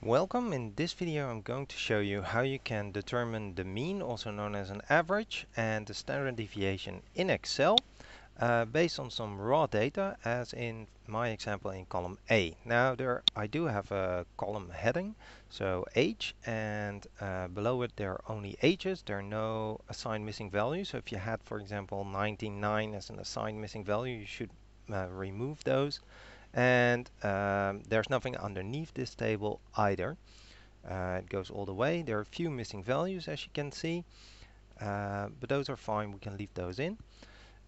Welcome. In this video I'm going to show you how you can determine the mean, also known as an average, and the standard deviation in Excel based on some raw data, as in my example in column A. Now I do have a column heading, so age, and below it there are only ages. There are no assigned missing values. So if you had, for example, 99 as an assigned missing value, you should remove those. And there's nothing underneath this table either. It goes all the way. There are a few missing values, as you can see, but those are fine. We can leave those in.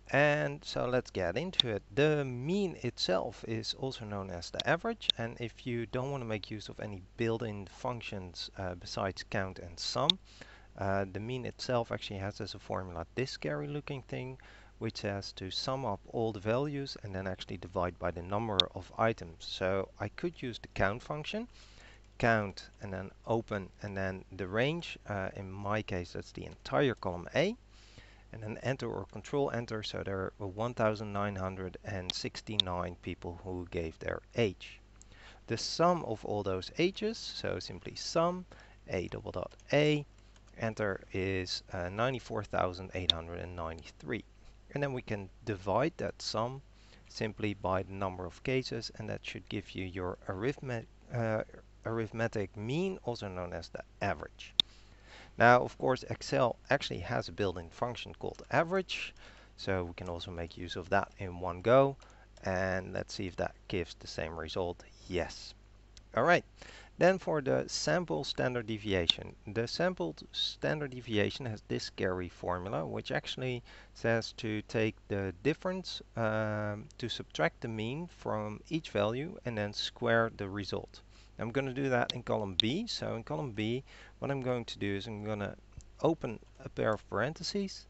And so let's get into it. The mean itself is also known as the average, and if you don't want to make use of any built-in functions besides count and sum, the mean itself actually has as a formula this scary looking thing, which says to sum up all the values and then actually divide by the number of items. So I could use the count function, count and then open and then the range. In my case that's the entire column A, and then enter or control enter. So there were 1969 people who gave their age. The sum of all those ages, so simply sum a double dot a, enter, is 94,893. And then we can divide that sum simply by the number of cases, and that should give you your arithmetic mean, also known as the average. Now, of course, Excel actually has a built-in function called average, so we can also make use of that in one go. And let's see if that gives the same result. Yes. All right. Then for the sample standard deviation. The sampled standard deviation has this scary formula, which actually says to take the difference, to subtract the mean from each value and then square the result. I'm going to do that in column B. So in column B, what I'm going to do is I'm going to open a pair of parentheses,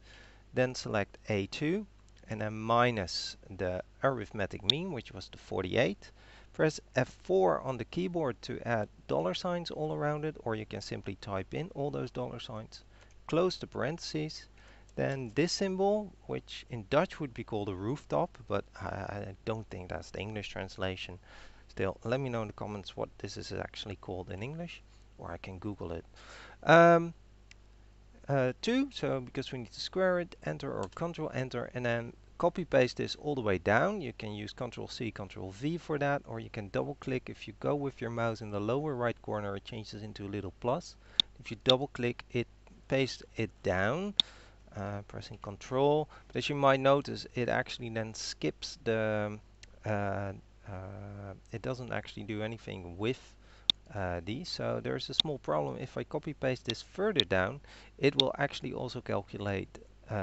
then select A2, and then minus the arithmetic mean, which was the 48. Press F4 on the keyboard to add dollar signs all around it, or you can simply type in all those dollar signs. Close the parentheses. Then this symbol, which in Dutch would be called a rooftop, but I don't think that's the English translation. Still, let me know in the comments what this is actually called in English, or I can Google it. 2, so because we need to square it, enter or control enter, and then copy paste this all the way down. You can use Ctrl C, Ctrl V for that, or you can double click. If you go with your mouse in the lower right corner, it changes into a little plus. If you double click it, paste it down, pressing Ctrl. But as you might notice, it actually then skips the, it doesn't actually do anything with these. So there's a small problem. If I copy paste this further down, it will actually also calculate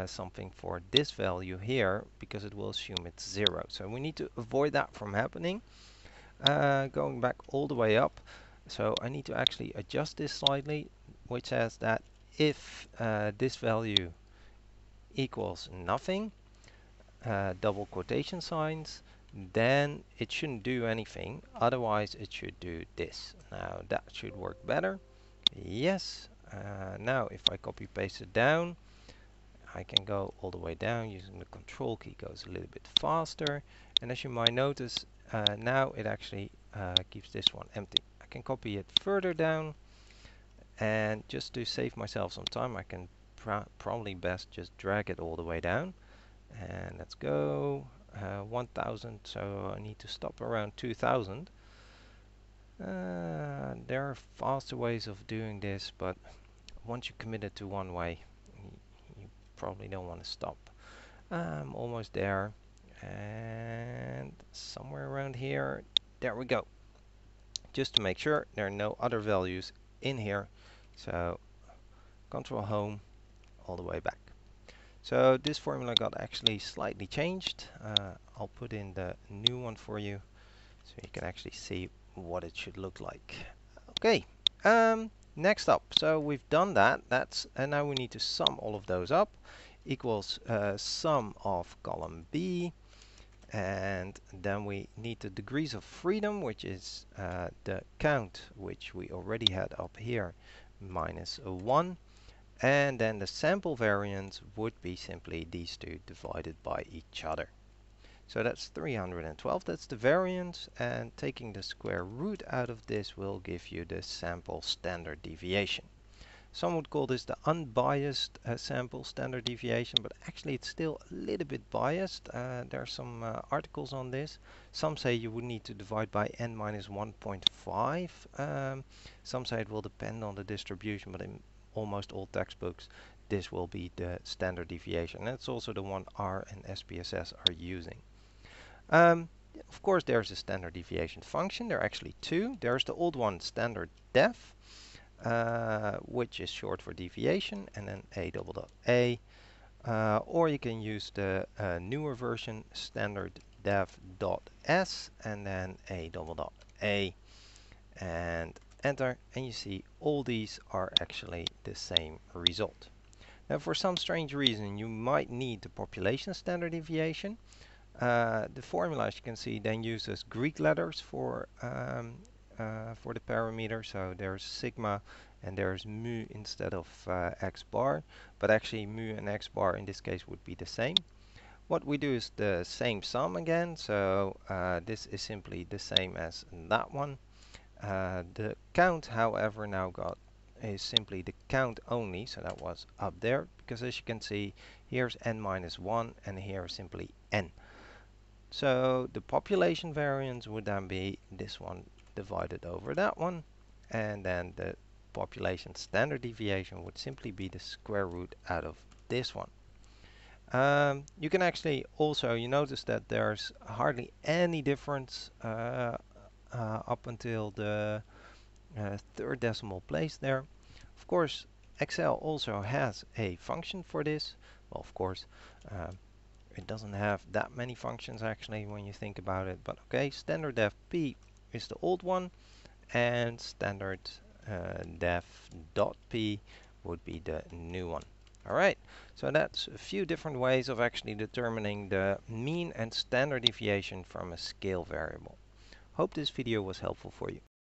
something for this value here, because it will assume it's 0. So we need to avoid that from happening. Going back all the way up, so I need to actually adjust this slightly, which says that if this value equals nothing, double quotation signs, then it shouldn't do anything. Otherwise it should do this. Now that should work better. Yes. Now if I copy paste it down, I can go all the way down using the control key. Goes a little bit faster, and as you might notice, now it actually keeps this one empty. I can copy it further down, and just to save myself some time, I can probably best just drag it all the way down. And let's go 1000, so I need to stop around 2000. There are faster ways of doing this, but once you commit it to one way, you probably don't want to stop. I'm almost there, and somewhere around here, there we go. Just to make sure there are no other values in here, so Control Home all the way back. So this formula got actually slightly changed. I'll put in the new one for you so you can actually see what it should look like. Okay, next up, so we've done that. And now we need to sum all of those up. Equals sum of column B, and then we need the degrees of freedom, which is the count, which we already had up here, minus 1. And then the sample variance would be simply these two divided by each other. So that's 312, that's the variance, and taking the square root out of this will give you the sample standard deviation. Some would call this the unbiased sample standard deviation, but actually it's still a little bit biased. There are some articles on this. Some say you would need to divide by n minus 1.5. Some say it will depend on the distribution, but in almost all textbooks this will be the standard deviation. That's also the one R and SPSS are using. Of course there's a standard deviation function. There are actually two. There's the old one, standard def, which is short for deviation, and then a double dot a, or you can use the newer version, standard def dot s, and then a double dot a, and enter, and you see all these are actually the same result. Now for some strange reason you might need the population standard deviation. The formula, as you can see, then uses Greek letters for the parameter. So there's sigma and there's mu instead of x bar, but actually mu and x bar in this case would be the same. What we do is the same sum again, so this is simply the same as that one. The count, however, now is simply the count only, so that was up there, because as you can see, here's n minus 1 and here is simply n. So the population variance would then be this one divided over that one, and then the population standard deviation would simply be the square root out of this one. You can actually also, you notice that there's hardly any difference up until the third decimal place there. Of course, Excel also has a function for this. Well, of course, it doesn't have that many functions actually when you think about it, but okay, standard def p is the old one, and standard def dot p would be the new one. Alright, so that's a few different ways of actually determining the mean and standard deviation from a scale variable. Hope this video was helpful for you.